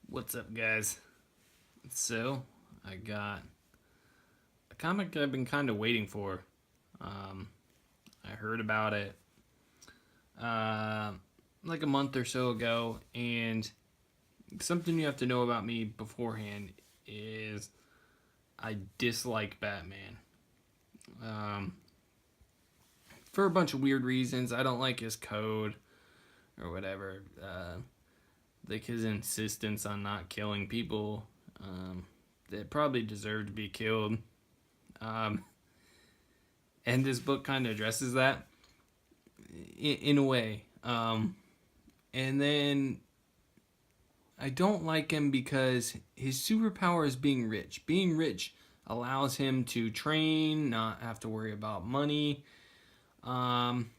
What's up, guys? So, I got a comic I've been kind of waiting for. Um, I heard about it uh, like a month or so ago, and something you have to know about me beforehand is I dislike Batman. Um, for a bunch of weird reasons. I don't like his code or whatever. Like his insistence on not killing people that probably deserve to be killed. Um, and this book kind of addresses that in a way. And then I don't like him because his superpower is being rich. Being rich allows him to train, not have to worry about money. Um,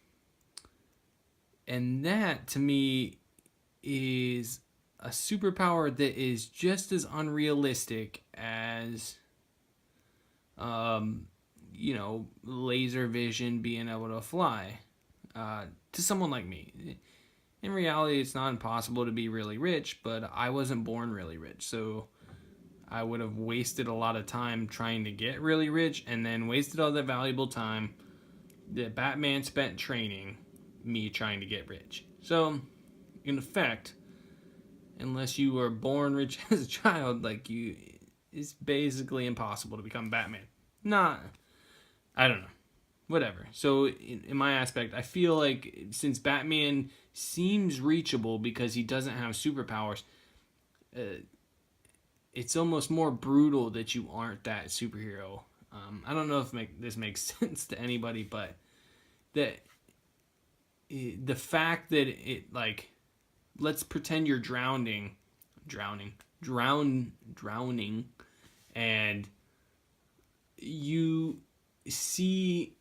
and that to me is a superpower that is just as unrealistic as um, laser vision, being able to fly to someone like me. In reality, it's not impossible to be really rich, but I wasn't born really rich. So I would have wasted a lot of time trying to get really rich and then wasted all that valuable time that Batman spent training me trying to get rich. So, in effect, unless you were born rich as a child, it's basically impossible to become Batman. Not, I don't know. Whatever. So, in my aspect, I feel like since Batman seems reachable because he doesn't have superpowers, uh, it's almost more brutal that you aren't that superhero. I don't know if this makes sense to anybody, but that the fact that it like, let's pretend you're drowning, and you see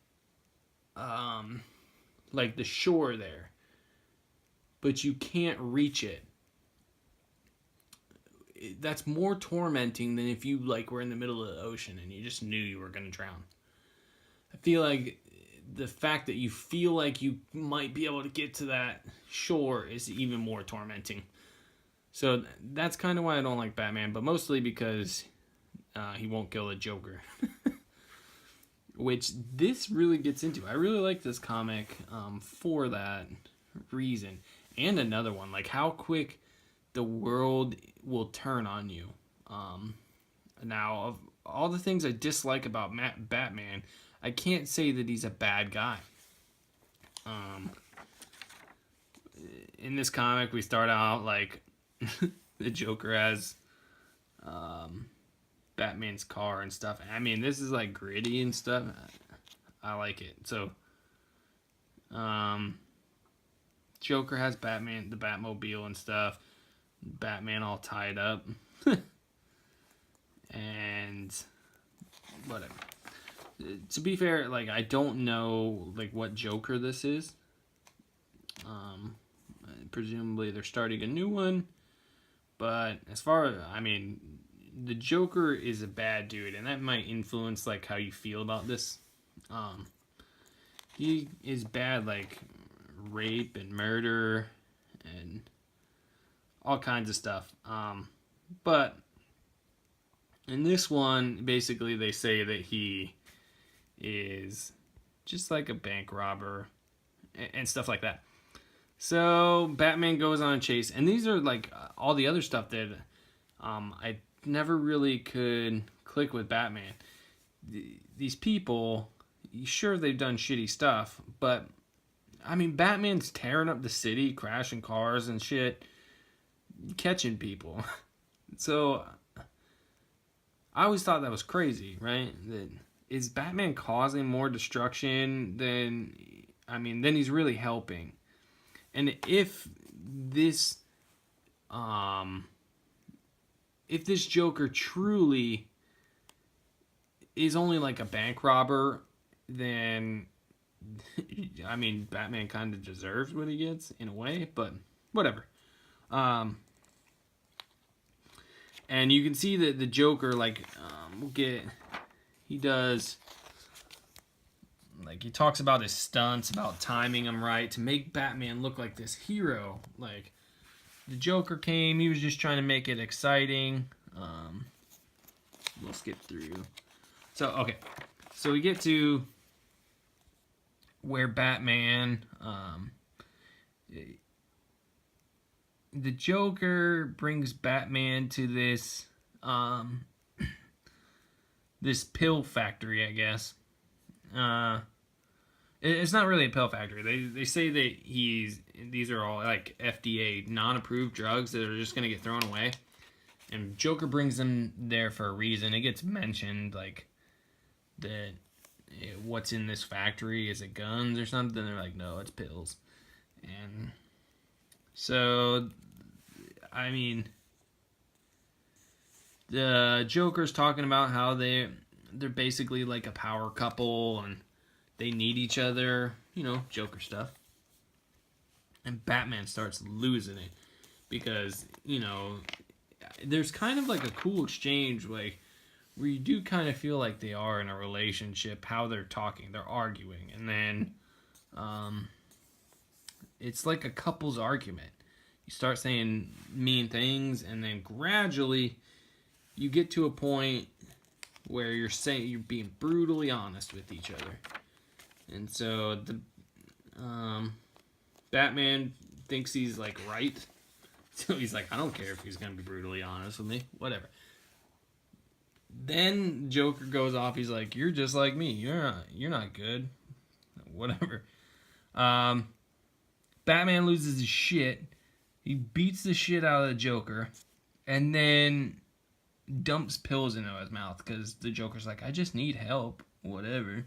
like the shore there, but you can't reach it. That's more tormenting than if you like were in the middle of the ocean and you just knew you were going to drown. I feel like the fact that you feel like you might be able to get to that shore is even more tormenting. So that's kind of why I don't like Batman, but mostly because he won't kill the Joker. Which this really gets into. I really like this comic for that reason. And another one, like how quick the world will turn on you. Now, of all the things I dislike about Batman, I can't say that he's a bad guy. Um, in this comic, we start out like the Joker has Batman's car and stuff. I mean, this is like gritty and stuff. I like it. So, um, Joker has Batman, the Batmobile and stuff. Batman all tied up. And whatever. To be fair, like I don't know like what Joker this is. Presumably they're starting a new one, but as far as I mean, the Joker is a bad dude, and that might influence like how you feel about this. Um, he is bad, like rape and murder and all kinds of stuff. But in this one, basically they say that he is just like a bank robber and stuff like that. So Batman goes on a chase, and these are like all the other stuff that I never really could click with Batman. These people, sure they've done shitty stuff, but I mean Batman's tearing up the city, crashing cars and shit, catching people. So I always thought that was crazy, right? That is Batman causing more destruction than he's really helping. And this if this Joker truly is only like a bank robber, then I mean Batman kind of deserves what he gets in a way, but whatever. Um, and you can see that the Joker he does like he talks about his stunts, about timing them right to make Batman look like this hero. Like the Joker came. He was just trying to make it exciting. We'll skip through. So, okay. So we get to where Batman, the Joker brings Batman to this, this pill factory, I guess. It's not really a pill factory. They say that these are all like FDA non-approved drugs that are just gonna get thrown away. And Joker brings them there for a reason. It gets mentioned like that. What's in this factory? Is it guns or something? They're like, no, it's pills. And so, I mean, the Joker's talking about how they're basically like a power couple and they need each other, you know, Joker stuff. And Batman starts losing it because, you know, there's kind of like a cool exchange, like, where you do kind of feel like they are in a relationship, how they're talking, they're arguing, and then it's like a couple's argument. You start saying mean things, and then gradually you get to a point where you're being brutally honest with each other. And so the Batman thinks he's like right, so he's like, I don't care if he's gonna be brutally honest with me, whatever. Then Joker goes off. He's like, "You're just like me. You're not good. Whatever." Batman loses his shit. He beats the shit out of the Joker, and then dumps pills into his mouth because the Joker's like, "I just need help. Whatever."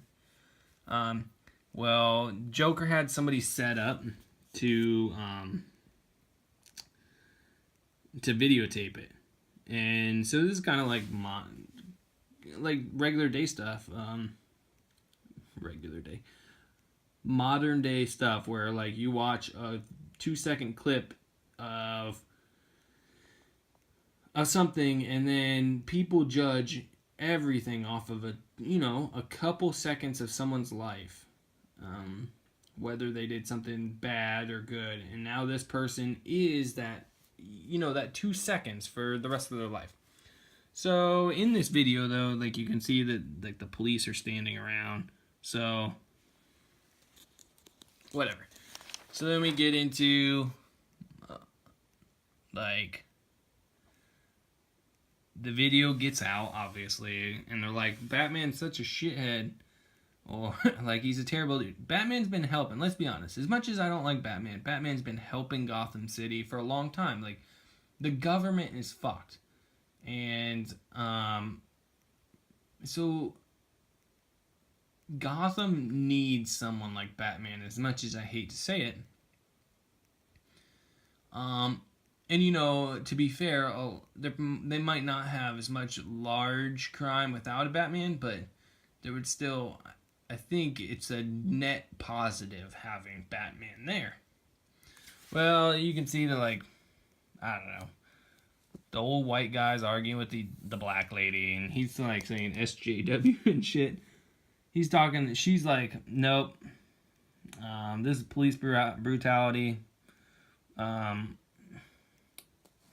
Well, Joker had somebody set up to videotape it, and so this is kind of like regular day stuff, modern day stuff where like you watch a 2-second clip of something and then people judge everything off of a couple seconds of someone's life, whether they did something bad or good, and now this person is that 2 seconds for the rest of their life. So in this video, though, like you can see that like the police are standing around. So whatever. So then we get into like the video gets out, obviously, and they're like, Batman's such a shithead, or like he's a terrible dude. Batman's been helping. Let's be honest. As much as I don't like Batman, Batman's been helping Gotham City for a long time. Like the government is fucked. And so Gotham needs someone like Batman, as much as I hate to say it. And to be fair, they might not have as much large crime without a Batman, but there would still, I think it's a net positive having Batman there. Well, you can see that, like, I don't know, the old white guy's arguing with the black lady, and he's like saying SJW and shit. He's talking, she's like, nope, this is police brutality.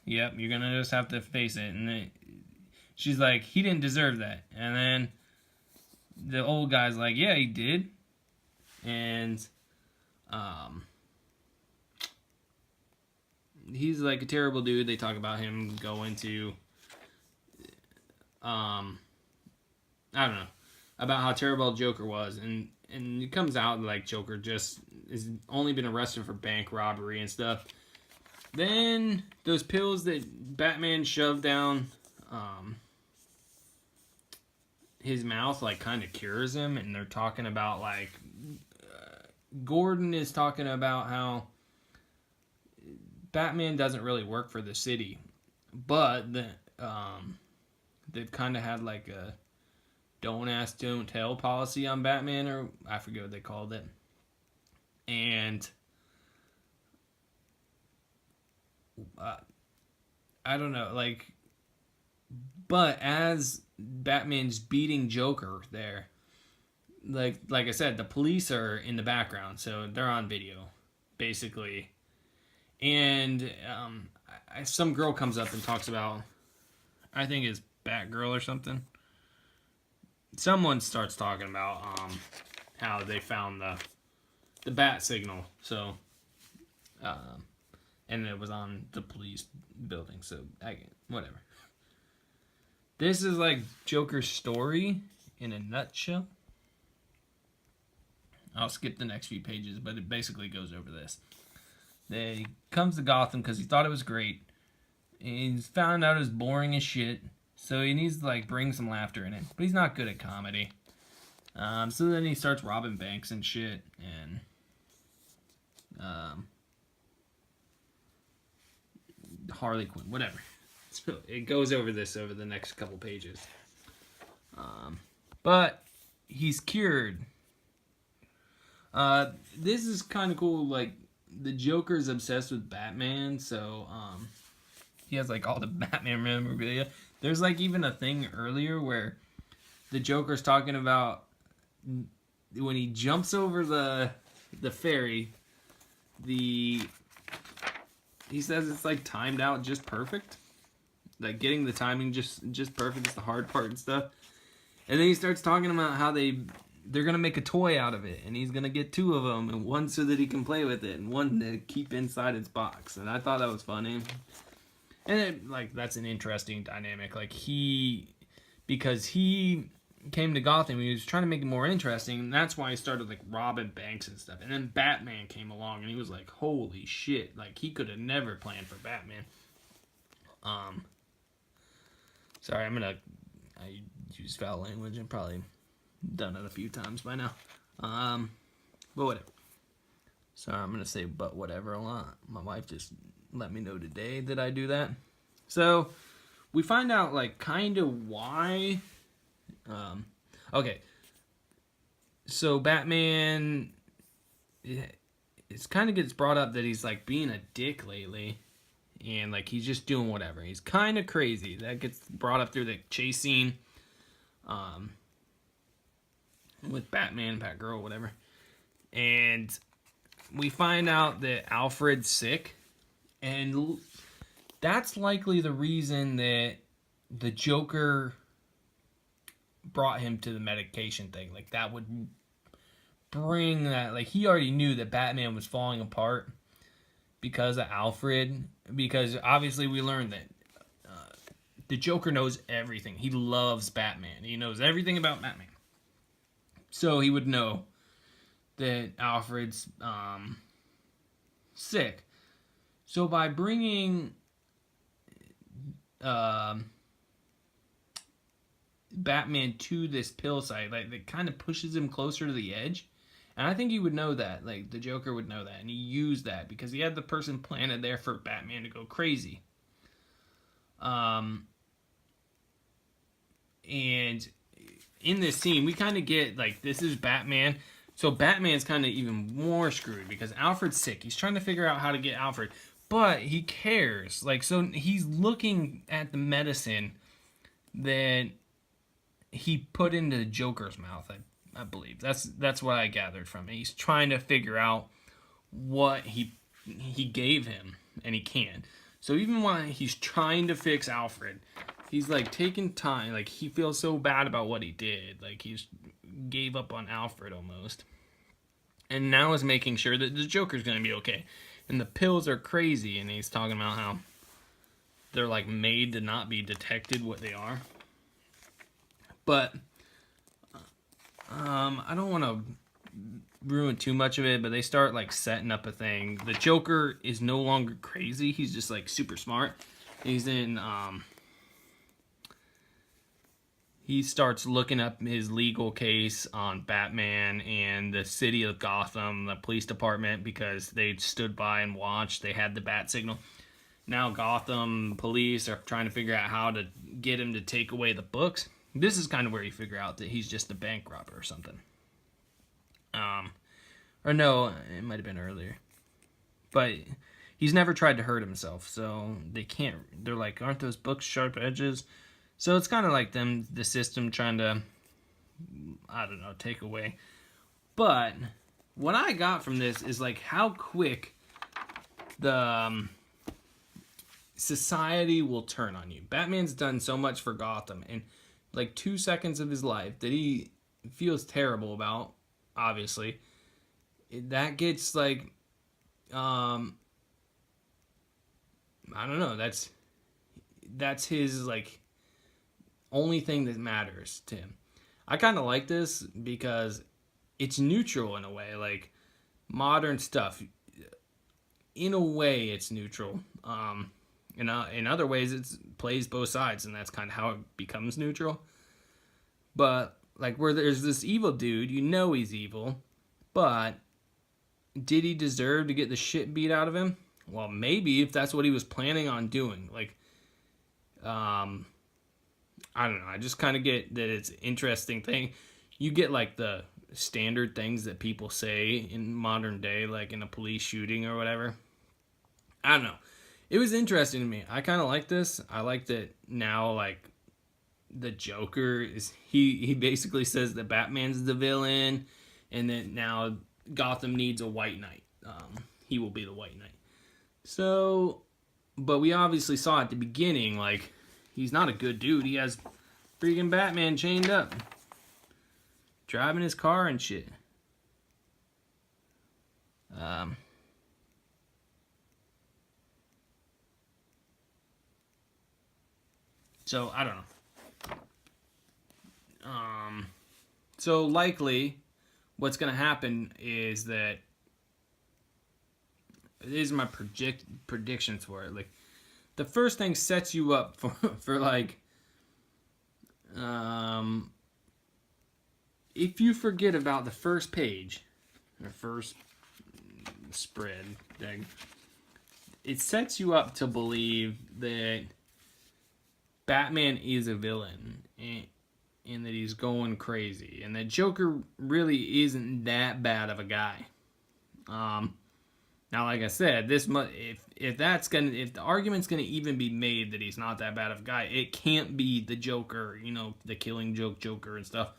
Yep, you're gonna just have to face it. And she's like, he didn't deserve that. And then the old guy's like, yeah, he did. And he's like a terrible dude. They talk about him going to I don't know, about how terrible Joker was, and it comes out like Joker just has only been arrested for bank robbery and stuff. Then those pills that Batman shoved down his mouth like kind of cures him, and they're talking about like Gordon is talking about how Batman doesn't really work for the city, but they've kind of had like a don't ask, don't tell policy on Batman, or I forget what they called it. And I don't know, like, but as Batman's beating Joker there, like I said, the police are in the background, so they're on video, basically. And some girl comes up and talks about, I think it's Batgirl or something. Someone starts talking about how they found the bat signal. So, and it was on the police building. So, whatever. This is like Joker's story in a nutshell. I'll skip the next few pages, but it basically goes over this. He comes to Gotham because he thought it was great. He's found out it was boring as shit, so he needs to like bring some laughter in it. But he's not good at comedy. So then he starts robbing banks and shit, and Harley Quinn, whatever. So it goes over this over the next couple pages. But he's cured. This is kind of cool. Like, the Joker's obsessed with Batman, so he has like all the Batman memorabilia. There's like even a thing earlier where the Joker's talking about when he jumps over the ferry. He says it's like timed out just perfect. Like getting the timing just perfect is the hard part and stuff. And then he starts talking about how they're gonna make a toy out of it, and he's gonna get 2 of them, and one so that he can play with it, and one to keep inside its box. And I thought that was funny. And that's an interesting dynamic. Like because he came to Gotham, he was trying to make it more interesting, and that's why he started like robbing banks and stuff. And then Batman came along, and he was like, "Holy shit!" Like he could have never planned for Batman. Sorry, I use foul language. I'm probably done it a few times by now. But whatever. Sorry, I'm gonna say "but whatever" a lot. My wife just let me know today that I do that. So we find out like kind of why. Okay. So Batman, it's kind of gets brought up that he's like being a dick lately, and like he's just doing whatever. He's kind of crazy. That gets brought up through the chase scene, with Batman, Batgirl, whatever. And we find out that Alfred's sick, and that's likely the reason that the Joker brought him to the medication thing. Like that would bring that, like he already knew that Batman was falling apart because of Alfred, because obviously we learned that the Joker knows everything. He loves Batman. He knows everything about Batman. So he would know that Alfred's sick. So by bringing Batman to this pill site, like it kind of pushes him closer to the edge. And I think he would know that. Like the Joker would know that, and he used that because he had the person planted there for Batman to go crazy. And in this scene, we kind of get like this is Batman. So Batman's kind of even more screwed because Alfred's sick. He's trying to figure out how to get Alfred, but he cares. Like, so he's looking at the medicine that he put into the Joker's mouth. I believe that's what I gathered from it. He's trying to figure out what he gave him, and he can't. So even while he's trying to fix Alfred, he's like taking time. Like he feels so bad about what he did. Like he's gave up on Alfred almost, and now is making sure that the Joker's gonna be okay. And the pills are crazy, and he's talking about how they're like made to not be detected what they are. But I don't want to ruin too much of it, but they start like setting up a thing. The Joker is no longer crazy. He's just like super smart. He's in he starts looking up his legal case on Batman and the city of Gotham, the police department, because they stood by and watched. They had the bat signal. Now Gotham police are trying to figure out how to get him to take away the books. This is kind of where you figure out that he's just a bank robber or something. Or no, it might have been earlier. But he's never tried to hurt himself, so they can't. They're like, aren't those books sharp edges? So it's kind of like the system trying to, I don't know, take away. But what I got from this is like how quick the society will turn on you. Batman's done so much for Gotham, and like 2 seconds of his life that he feels terrible about, obviously, that gets like, I don't know, that's his like only thing that matters to him. I kind of like this because it's neutral in a way, like modern stuff. In a way, it's neutral. In other ways, it plays both sides, and that's kind of how it becomes neutral. But like where there's this evil dude, you know he's evil, but did he deserve to get the shit beat out of him? Well, maybe if that's what he was planning on doing. Like, I don't know. I just kind of get that it's an interesting thing. You get like the standard things that people say in modern day, like in a police shooting or whatever. I don't know. It was interesting to me. I kind of like this. I like that now, like, the Joker is, he basically says that Batman's the villain, and that now Gotham needs a White Knight. He will be the White Knight. So, but we obviously saw at the beginning, like, he's not a good dude. He has freaking Batman chained up, driving his car and shit. So, I don't know. So likely, what's going to happen is that, these are my predictions for it. Like, the first thing sets you up for like, if you forget about the first page, or first spread, it sets you up to believe that Batman is a villain, and that he's going crazy, and that Joker really isn't that bad of a guy. Now, like I said, if the argument's gonna even be made that he's not that bad of a guy, it can't be the Joker, the Killing Joke Joker and stuff.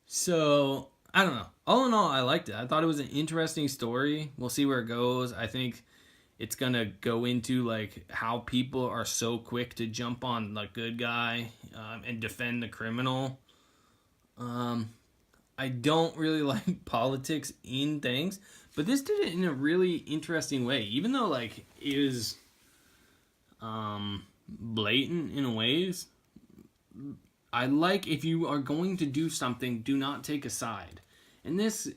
So I don't know. All in all, I liked it. I thought it was an interesting story. We'll see where it goes. I think it's gonna go into like how people are so quick to jump on the good guy and defend the criminal. I don't really like politics in things, but this did it in a really interesting way. Even though like it was blatant in ways, I like, if you are going to do something, do not take a side. And this,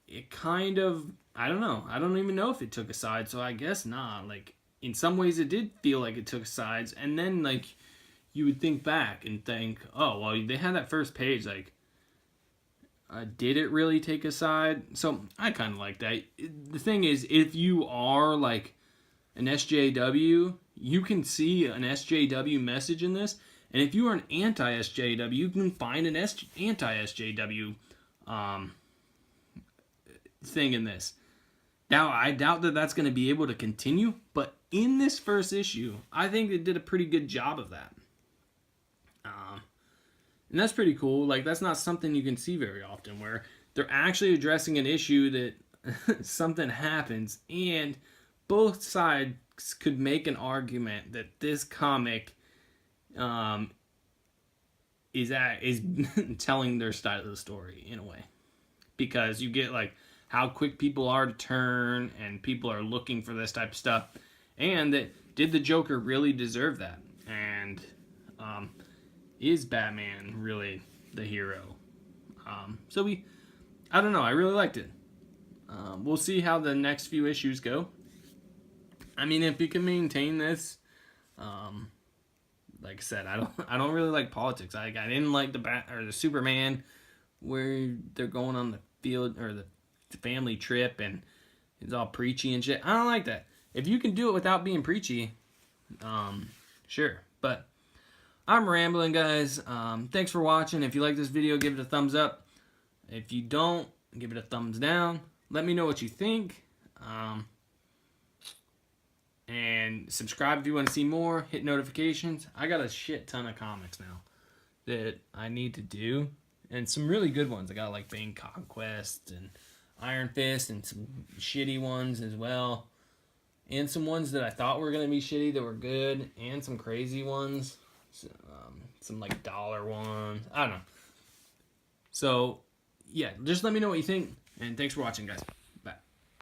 it kind of, I don't know. I don't even know if it took a side, so I guess not. Like, in some ways it did feel like it took sides, and then, like, you would think back and think, oh, well, they had that first page, like, did it really take a side? So, I kind of like that. The thing is, if you are, like, an SJW, you can see an SJW message in this, and if you are an anti-SJW, you can find an anti-SJW thing in this. Now, I doubt that that's going to be able to continue, but in this first issue, I think they did a pretty good job of that. And that's pretty cool. Like, that's not something you can see very often, where they're actually addressing an issue that something happens, and both sides could make an argument that this comic is telling their side of the story in a way. Because you get, like, how quick people are to turn, and people are looking for this type of stuff, and that did the Joker really deserve that, and is Batman really the hero? So I don't know, I really liked it. We'll see how the next few issues go. I mean, if you can maintain this, like I said, I don't really like politics. I didn't like the Superman where they're going on the field or the family trip and it's all preachy and shit. I don't like that. If you can do it without being preachy, sure. But I'm rambling, guys. Thanks for watching. If you like this video, give it a thumbs up. If you don't, give it a thumbs down. Let me know what you think. And subscribe if you want to see more. Hit notifications. I got a shit ton of comics now that I need to do. And some really good ones. I got like Bane Conquest and Iron Fist and some shitty ones as well. And some ones that I thought were going to be shitty that were good. And some crazy ones. Some like dollar ones. I don't know. So, yeah, just let me know what you think. And thanks for watching, guys.